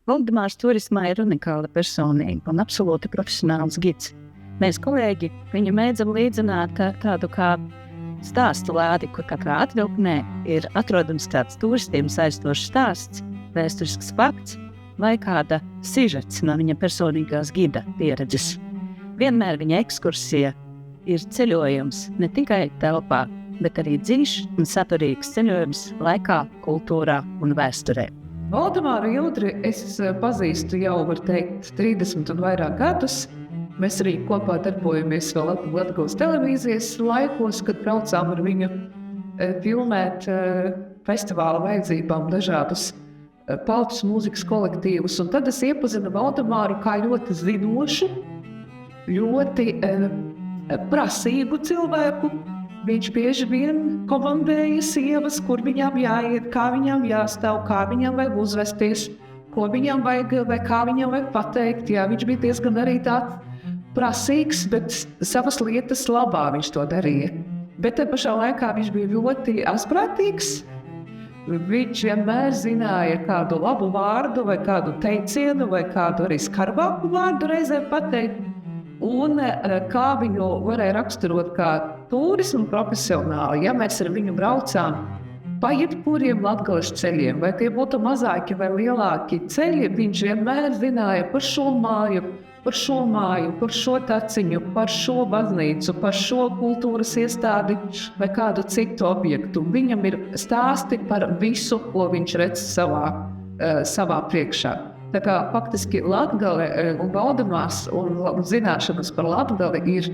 Valdemārs turismā ir unikāla personība un absolūti profesionāls gids. Mēs, kolēģi, viņu mēdzam līdzināt ar tādu kā stāstu lādi, kur katrā atvilknē ir atrodams tāds turistiem saistošs stāsts, vēsturisks fakts vai kāda sižets no viņa personīgās gida pieredzes. Vienmēr viņa ekskursija ir ceļojums ne tikai telpā, bet arī dziļš un saturīgs ceļojums laikā, kultūrā un vēsturē. Valdemāru Jūdri es pazīstu jau, var teikt, 30 un vairāk gadus. Mēs arī kopā darbojamies vēl Latgales televīzijas laikos, kad braucām ar viņu filmēt festivāla vajadzībām dažādus pautas mūzikas kolektīvus. Un tad es iepazinu Valdemāru kā ļoti zinošu, ļoti prasīgu cilvēku. Viņš bieži vien komandēja sievas, kur viņām jāiet, kā viņām jāstāv, kā viņām vajag uzvesties, ko viņām vajag vai kā viņām vajag pateikt. Jā, viņš bija diezgan arī tāds prasīgs, bet savas lietas labā viņš to darīja. Bet te pašā laikā viņš bija ļoti asprātīgs. Viņš vienmēr zināja kādu labu vārdu vai kādu teicienu vai kādu arī skarbāku vārdu reizēm pateikt. Un kā viņu varēja raksturot kā turismu profesionāli, ja mēs ar viņu braucām pa jebkuriem Latgales ceļiem, vai tie būtu mazāki vai lielāki ceļi, viņš vienmēr zināja par šo māju, par šo taciņu, par šo baznīcu, par šo kultūras iestādi vai kādu citu objektu. Viņam ir stāsti par visu, ko viņš redz savā priekšā. Tā kā faktiski Latgale un Valdemārs un zināšanas par Latgali ir,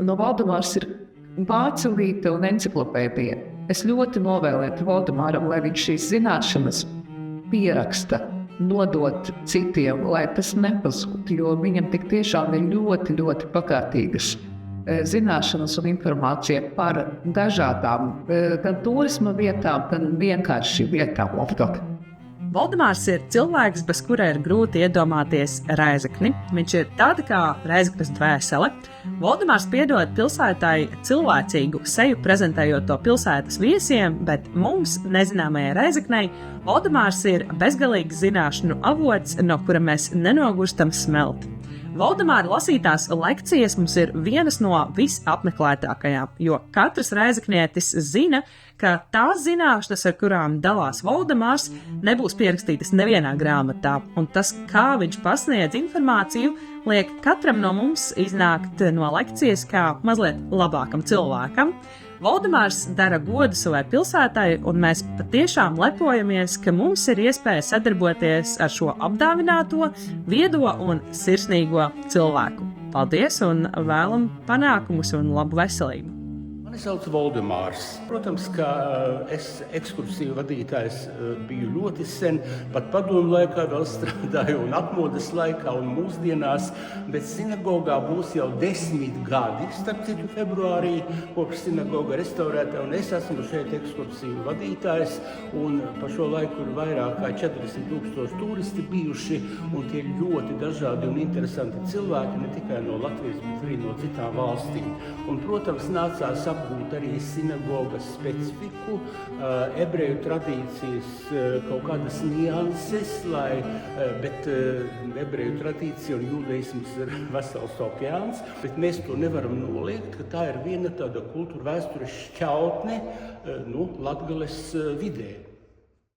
no Valdemārs ir vācelīte un enciklopēdija. Es ļoti novēlētu Valdemāram, lai viņš šīs zināšanas pieraksta, nodot citiem, lai tas nepazūd, jo viņam tik tiešām ir ļoti, ļoti pakārtīgas zināšanas un informācija par dažādām gan turisma vietām, gan vienkārši vietām Latgalē. Valdemārs ir cilvēks, bez kura ir grūti iedomāties Rēzekni. Viņš ir tāda kā Rēzeknes dvēsele. Valdemārs piedod pilsētai cilvēcīgu seju, prezentējot to pilsētas viesiem, bet mums, nezināmajai Rēzeknei, Valdemārs ir bezgalīgs zināšanu avots, no kura mēs nenogurstam smelt. Valdemāra lasītās lekcijas mums ir vienas no visapmeklētākajām, jo katrs rēzeknietis zina, ka tās zināšanas, ar kurām dalās Valdemārs, nebūs pierakstītas nevienā grāmatā, un tas, kā viņš pasniedz informāciju, liek katram no mums iznākt no lekcijas kā mazliet labākam cilvēkam. Valdemārs dara godu savai pilsētai, un mēs patiešām lepojamies, ka mums ir iespēja sadarboties ar šo apdāvināto, viedo un sirsnīgo cilvēku. Paldies un vēlam panākumus un labu veselību! Mani sauc Valdemārs. Protams, ka es ekskursiju vadītājs biju ļoti sen, pat padomu laikā vēl strādāju un atmodas laikā un mūsdienās, bet sinagogā būs jau 10 gadi, starp citu februārī, kopš sinagoga restaurēta, un es esmu šeit ekskursiju vadītājs, un pa šo laiku ir vairāk kā 40,000 turisti bijuši, un tie ir ļoti dažādi un interesanti cilvēki, ne tikai no Latvijas, bet arī no citām valstīm. Un, protams, nācās apgūt arī sinagogas specifiku, ebreju tradīcijas, kaut kādas nianses, bet ebreju tradīcija un jūdaisms ir vesels okeāns, bet mēs to nevaram noliegt, ka tā ir viena tāda kultūra vēstures šķautne Latgales vidē.